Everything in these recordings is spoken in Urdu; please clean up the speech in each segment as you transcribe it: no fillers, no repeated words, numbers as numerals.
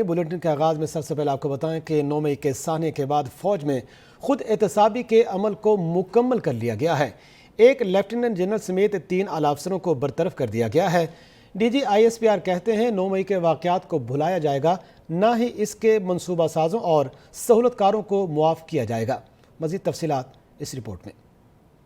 بلیٹن کے آغاز میں سب سے پہلے آپ کو بتائیں کہ 9 مئی کے سانحے کے بعد فوج میں خود احتسابی کے عمل کو مکمل کر لیا گیا ہے۔ ایک لیفٹیننٹ جنرل سمیت 3 اعلیٰ افسروں کو برطرف کر دیا گیا ہے۔ ڈی جی ISPR کہتے ہیں 9 مئی کے واقعات کو بھلایا جائے گا، نہ ہی اس کے منصوبہ سازوں اور سہولت کاروں کو معاف کیا جائے گا۔ مزید تفصیلات اس رپورٹ میں۔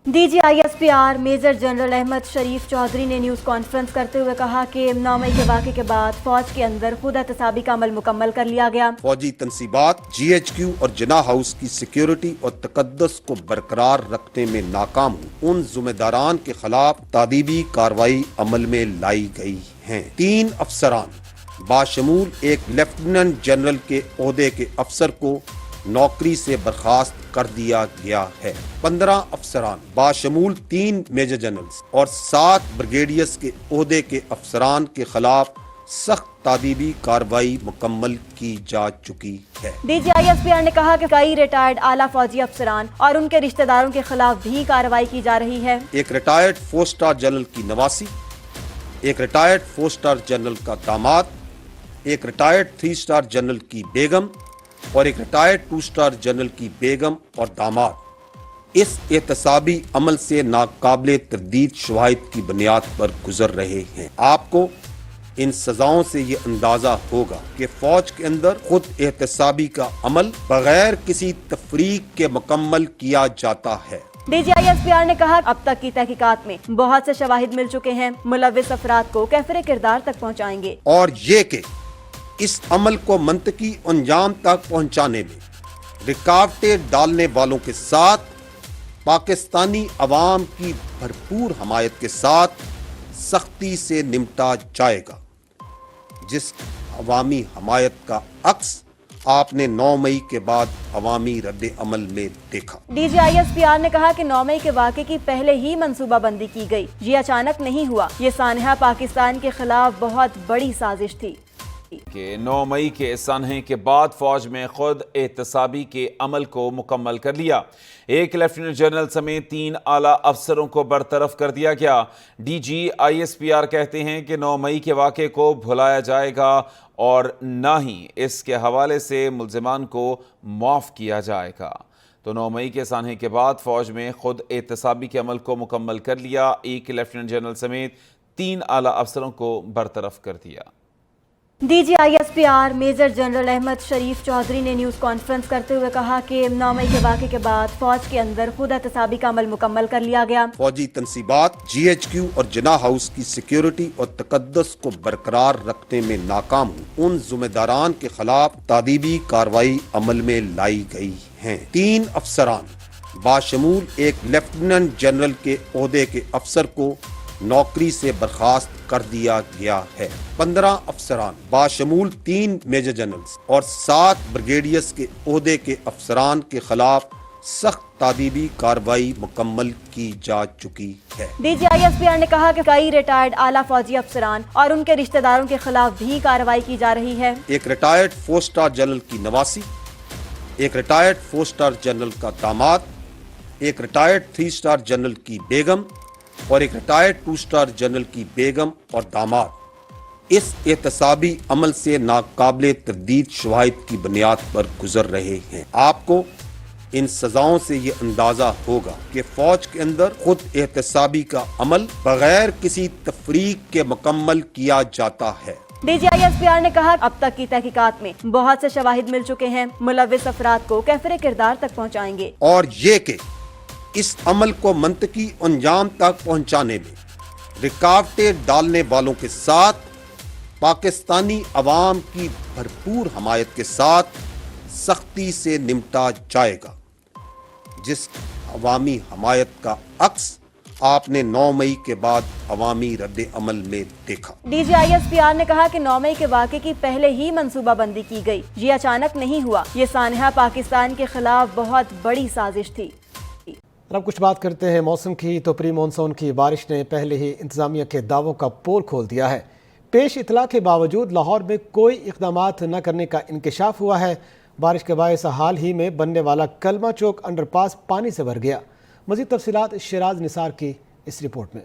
D G ISPR major general Ahmed Sharif Chaudhry نے نیوز کانفرنس کرتے ہوئے کہا کہ 9 مئی کے واقعے کے بعد فوج کے اندر خود احتسابی کا عمل مکمل کر لیا گیا۔ فوجی تنصیبات GHQ اور جناح ہاؤس کی سیکیورٹی اور تقدس کو برقرار رکھنے میں ناکام ہوں ان ذمہ داران کے خلاف تادیبی کارروائی عمل میں لائی گئی ہیں۔ 3 افسران باشمول ایک لیفٹیننٹ جنرل کے عہدے کے افسر کو نوکری سے برخاست کر دیا گیا ہے۔ 15 افسران باشمول 3 میجر جنرلز اور 7 بریگیڈیئرز کے عہدے کے افسران کے خلاف سخت تادیبی کارروائی مکمل کی جا چکی ہے۔ ڈی جی ISPR نے کہا کہ کئی ریٹائرڈ اعلیٰ فوجی افسران اور ان کے رشتہ داروں کے خلاف بھی کارروائی کی جا رہی ہے۔ ایک ریٹائرڈ 4 سٹار جنرل کی نواسی، ایک ریٹائرڈ 4 سٹار جنرل کا داماد، ایک ریٹائرڈ 3 سٹار جنرل کی بیگم اور ایک ریٹائرڈ 2 سٹار جنرل کی بیگم اور داماد اس احتسابی عمل سے ناقابل تردید شواہد کی بنیاد پر گزر رہے ہیں۔ آپ کو ان سزاؤں سے یہ اندازہ ہوگا کہ فوج کے اندر خود احتسابی کا عمل بغیر کسی تفریق کے مکمل کیا جاتا ہے۔ ڈی جی ISPR نے کہا اب تک کی تحقیقات میں بہت سے شواہد مل چکے ہیں، ملوث افراد کو کیفر کردار تک پہنچائیں گے۔ اور یہ کہ اس عمل کو منطقی انجام تک پہنچانے میں رکاوٹیں ڈالنے والوں کے ساتھ پاکستانی عوام کی بھرپور حمایت کے ساتھ سختی سے نمٹا جائے گا، جس عوامی حمایت کا عکس آپ نے 9 مئی کے بعد عوامی رد عمل میں دیکھا۔ ڈی جی ISPR نے کہا کہ 9 مئی کے واقعے کی پہلے ہی منصوبہ بندی کی گئی، یہ اچانک نہیں ہوا، یہ سانحہ پاکستان کے خلاف بہت بڑی سازش تھی۔ کہ 9 مئی کے سانحے کے بعد فوج میں خود احتسابی کے عمل کو مکمل کر لیا۔ ایک لیفٹیننٹ جنرل سمیت 3 اعلیٰ افسروں کو برطرف کر دیا گیا۔ ڈی جی ISPR کہتے ہیں کہ 9 مئی کے واقعے کو بھلایا جائے گا اور نہ ہی اس کے حوالے سے ملزمان کو معاف کیا جائے گا۔ تو 9 مئی کے سانحے کے بعد فوج میں خود احتسابی کے عمل کو مکمل کر لیا۔ ایک لیفٹیننٹ جنرل سمیت 3 اعلیٰ افسروں کو برطرف کر دیا۔ D G ISPR major general Ahmed Sharif Chaudhry نے نیوز کانفرنس کرتے ہوئے کہا کہ 9 مئی کے واقعے کے بعد فوج کے اندر خود احتسابی کا عمل مکمل کر لیا گیا۔ فوجی تنصیبات GHQ اور جناح ہاؤس کی سیکیورٹی اور تقدس کو برقرار رکھنے میں ناکام ہوں ان ذمہ داران کے خلاف تادیبی کارروائی عمل میں لائی گئی ہیں۔ 3 افسران باشمول ایک لیفٹیننٹ جنرل کے عہدے کے افسر کو نوکری سے برخاست کر دیا گیا ہے۔ 15 افسران باشمول 3 میجر جنرلز اور 7 بریگیڈیئرز کے عہدے کے افسران کے خلاف سخت تادیبی کارروائی مکمل کی جا چکی ہے۔ ڈی جی ISPR نے کہا کہ کئی ریٹائرڈ اعلیٰ فوجی افسران اور ان کے رشتہ داروں کے خلاف بھی کارروائی کی جا رہی ہے۔ ایک ریٹائرڈ 4 سٹار جنرل کی نواسی، ایک ریٹائرڈ 4 سٹار جنرل کا داماد، ایک ریٹائرڈ 3 سٹار جنرل کی بیگم اور ایک ریٹائرڈ 2 سٹار جنرل کی بیگم اور داماد اس احتسابی عمل سے ناقابل تردید شواہد کی بنیاد پر گزر رہے ہیں۔ آپ کو ان سزاؤں سے یہ اندازہ ہوگا کہ فوج کے اندر خود احتسابی کا عمل بغیر کسی تفریق کے مکمل کیا جاتا ہے۔ ڈی جی ISPR نے کہا اب تک کی تحقیقات میں بہت سے شواہد مل چکے ہیں، ملوث افراد کو کیفر کردار تک پہنچائیں گے۔ اور یہ کہ اس عمل کو منطقی انجام تک پہنچانے میں رکاوٹیں ڈالنے والوں کے ساتھ پاکستانی عوام کی بھرپور حمایت کے ساتھ سختی سے نمٹا جائے گا، جس عوامی حمایت کا عکس آپ نے 9 مئی کے بعد عوامی رد عمل میں دیکھا۔ ڈی جی ISPR نے کہا کہ 9 مئی کے واقعے کی پہلے ہی منصوبہ بندی کی گئی، یہ اچانک نہیں ہوا، یہ سانحہ پاکستان کے خلاف بہت بڑی سازش تھی۔ اب کچھ بات کرتے ہیں موسم کی۔ تو پری مانسون کی بارش نے پہلے ہی انتظامیہ کے دعووں کا پول کھول دیا ہے۔ پیش اطلاع کے باوجود لاہور میں کوئی اقدامات نہ کرنے کا انکشاف ہوا ہے۔ بارش کے باعث حال ہی میں بننے والا کلمہ چوک انڈر پاس پانی سے بھر گیا۔ مزید تفصیلات شیراز نثار کی اس رپورٹ میں۔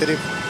3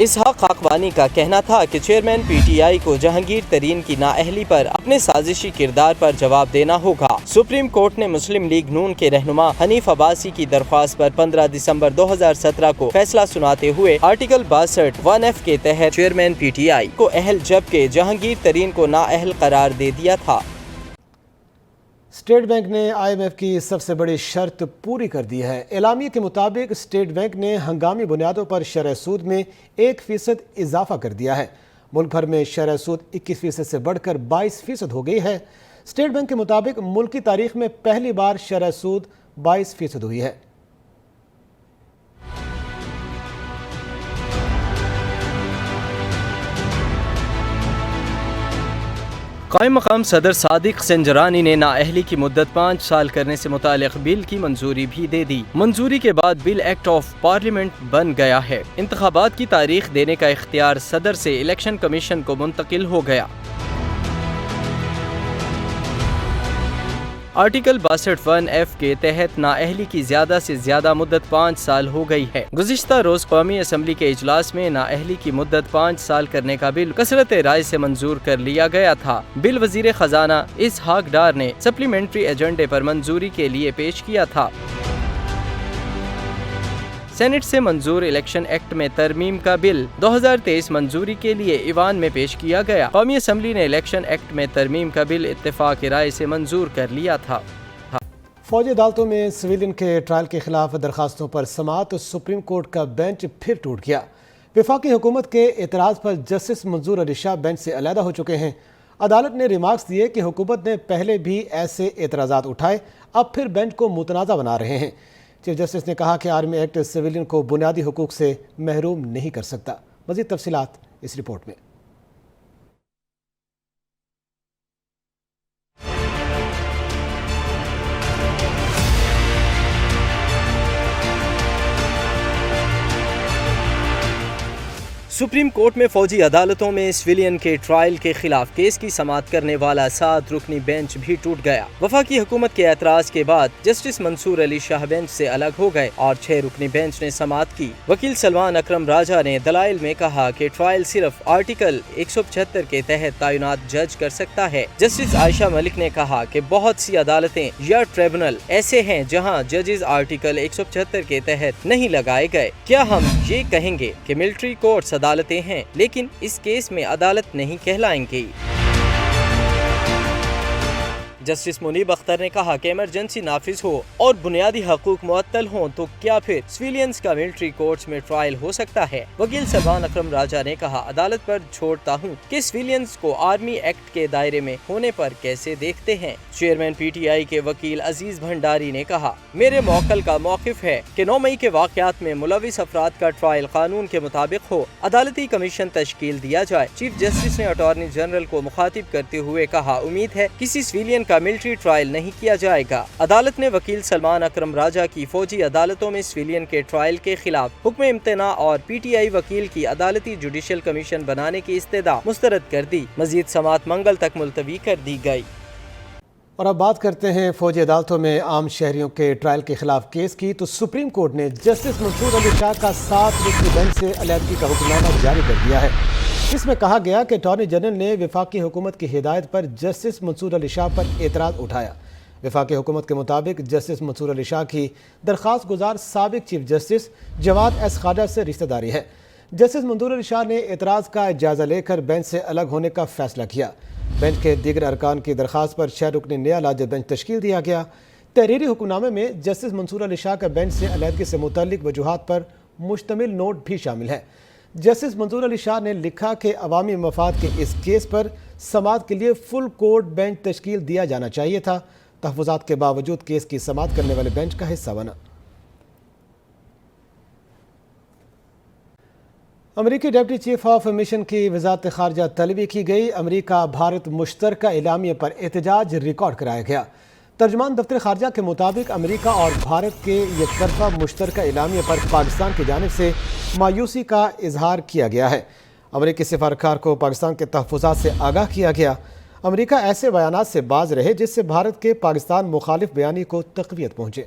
اسحاق خاقوانی کا کہنا تھا کہ چیئرمین پی ٹی آئی کو جہانگیر ترین کی نااہلی پر اپنے سازشی کردار پر جواب دینا ہوگا۔ سپریم کورٹ نے مسلم لیگ نون کے رہنما حنیف عباسی کی درخواست پر 15 دسمبر 2017 کو فیصلہ سناتے ہوئے آرٹیکل 62(1)(f) کے تحت چیئرمین پی ٹی آئی کو اہل جبکہ جہانگیر ترین کو نااہل قرار دے دیا تھا۔ اسٹیٹ بینک نے آئی ایم ایف کی سب سے بڑی شرط پوری کر دی ہے۔ اعلامیے کے مطابق اسٹیٹ بینک نے ہنگامی بنیادوں پر شرح سود میں 1% اضافہ کر دیا ہے۔ ملک بھر میں شرح سود 21% سے بڑھ کر 22% ہو گئی ہے۔ اسٹیٹ بینک کے مطابق ملک کی تاریخ میں پہلی بار شرح سود 22% ہوئی ہے۔ قائم مقام صدر صادق سنجرانی نے نااہلی کی مدت 5 سال کرنے سے متعلق بل کی منظوری بھی دے دی۔ منظوری کے بعد بل ایکٹ آف پارلیمنٹ بن گیا ہے۔ انتخابات کی تاریخ دینے کا اختیار صدر سے الیکشن کمیشن کو منتقل ہو گیا۔ آرٹیکل 62(1)(f) کے تحت نااہلی کی زیادہ سے زیادہ مدت 5 سال ہو گئی ہے۔ گزشتہ روز قومی اسمبلی کے اجلاس میں نااہلی کی مدت 5 سال کرنے کا بل کثرت رائے سے منظور کر لیا گیا تھا۔ بل وزیر خزانہ اسحاق ڈار نے سپلیمنٹری ایجنڈے پر منظوری کے لیے پیش کیا تھا۔ سینٹ سے منظور الیکشن ایکٹ میں ترمیم کا بل 2023 منظوری کے لیے ایوان میں پیش کیا گیا۔ قومی اسمبلی نے الیکشن ایکٹ میں ترمیم کا بل اتفاق رائے سے منظور کر لیا تھا۔ فوجی عدالتوں میں سویلین کے ٹرائل کے خلاف درخواستوں پر سماعت، سپریم کورٹ کا بینچ پھر ٹوٹ گیا۔ وفاقی حکومت کے اعتراض پر جسٹس منظور علی شاہ بینچ سے علیحدہ ہو چکے ہیں۔ عدالت نے ریمارکس دیے کہ حکومت نے پہلے بھی ایسے اعتراضات اٹھائے، اب پھر بینچ کو متنازع بنا رہے ہیں۔ چیف جسٹس نے کہا کہ آرمی ایکٹ سویلین کو بنیادی حقوق سے محروم نہیں کر سکتا۔ مزید تفصیلات اس رپورٹ میں۔ سپریم کورٹ میں فوجی عدالتوں میں سویلین کے ٹرائل کے خلاف کیس کی سماعت کرنے والا 7 رکنی بینچ بھی ٹوٹ گیا۔ وفاقی حکومت کے اعتراض کے بعد جسٹس منصور علی شاہ بینچ سے الگ ہو گئے اور 6 رکنی بینچ نے سماعت کی۔ وکیل سلمان اکرم راجہ نے دلائل میں کہا کہ ٹرائل صرف آرٹیکل 175 کے تحت تعینات جج کر سکتا ہے۔ جسٹس عائشہ ملک نے کہا کہ بہت سی عدالتیں یا ٹریبونل ایسے ہیں جہاں ججز آرٹیکل 175 کے تحت نہیں لگائے گئے۔ کیا ہم یہ کہیں گے کہ ملٹری کورٹس عدالتیں ہیں لیکن اس کیس میں عدالت نہیں کہلائیں گی؟ جسٹس منیب اختر نے کہا کہ ایمرجنسی نافذ ہو اور بنیادی حقوق معطل ہوں تو کیا پھر سویلینز کا ملٹری کورٹس میں ٹرائل ہو سکتا ہے؟ وکیل سلمان اکرم راجہ نے کہا عدالت پر چھوڑتا ہوں کہ سویلینز کو آرمی ایکٹ کے دائرے میں ہونے پر کیسے دیکھتے ہیں۔ چیئرمین پی ٹی آئی کے وکیل عزیز بھنڈاری نے کہا میرے موکل کا موقف ہے کہ 9 مئی کے واقعات میں ملوث افراد کا ٹرائل قانون کے مطابق ہو، عدالتی کمیشن تشکیل دیا جائے۔ چیف جسٹس نے اٹارنی جنرل کو مخاطب کرتے ہوئے کہا امید ہے کسی سویلین کا ملٹری ٹرائل نہیں کیا جائے گا۔ عدالت نے وکیل سلمان اکرم راجہ کی فوجی عدالتوں میں سویلین کے ٹرائل کے خلاف حکم امتناع اور پی ٹی آئی وکیل کی عدالتی جوڈیشل کمیشن بنانے کی استدعا مسترد کر دی۔ مزید سماعت منگل تک ملتوی کر دی گئی۔ اور اب بات کرتے ہیں فوجی عدالتوں میں عام شہریوں کے ٹرائل کے خلاف کیس کی، تو سپریم کورٹ نے جسٹس منصور علی شاہ کا 7 رکنی بینچ سے علیحدگی کا حکم نامہ جاری کر دیا ہے۔ اس میں کہا گیا کہ اٹارنی جنرل نے وفاقی حکومت کی ہدایت پر جسٹس منصور علی شاہ پر اعتراض اٹھایا۔ وفاقی حکومت کے مطابق جسٹس منصور علی شاہ کی درخواست گزار سابق چیف جسٹس جواد ایس خواجہ سے رشتہ داری ہے۔ جسٹس منصور علی شاہ نے اعتراض کا جائزہ لے کر بینچ سے الگ ہونے کا فیصلہ کیا۔ بینچ کے دیگر ارکان کی درخواست پر 6 رکنی نیا لاجر بینچ تشکیل دیا گیا۔ تحریری حکم نامے میں جسٹس منصور علی شاہ کا بینچ سے علیحدگی سے متعلق وجوہات پر مشتمل نوٹ بھی شامل ہے۔ جسٹس منصور علی شاہ نے لکھا کہ عوامی مفاد کے اس کیس پر سماعت کے لیے فل کورٹ بینچ تشکیل دیا جانا چاہیے تھا، تحفظات کے باوجود کیس کی سماعت کرنے والے بینچ کا حصہ بنا۔ امریکی ڈپٹی چیف آف مشن کی وزارت خارجہ طلبی کی گئی۔ امریکہ بھارت مشترکہ اعلامیے پر احتجاج ریکارڈ کرایا گیا۔ ترجمان دفتر خارجہ کے مطابق امریکہ اور بھارت کے یک طرفہ مشترکہ اعلامیے پر پاکستان کی جانب سے مایوسی کا اظہار کیا گیا ہے۔ امریکی سفارتکار کو پاکستان کے تحفظات سے آگاہ کیا گیا۔ امریکہ ایسے بیانات سے باز رہے جس سے بھارت کے پاکستان مخالف بیانی کو تقویت پہنچے۔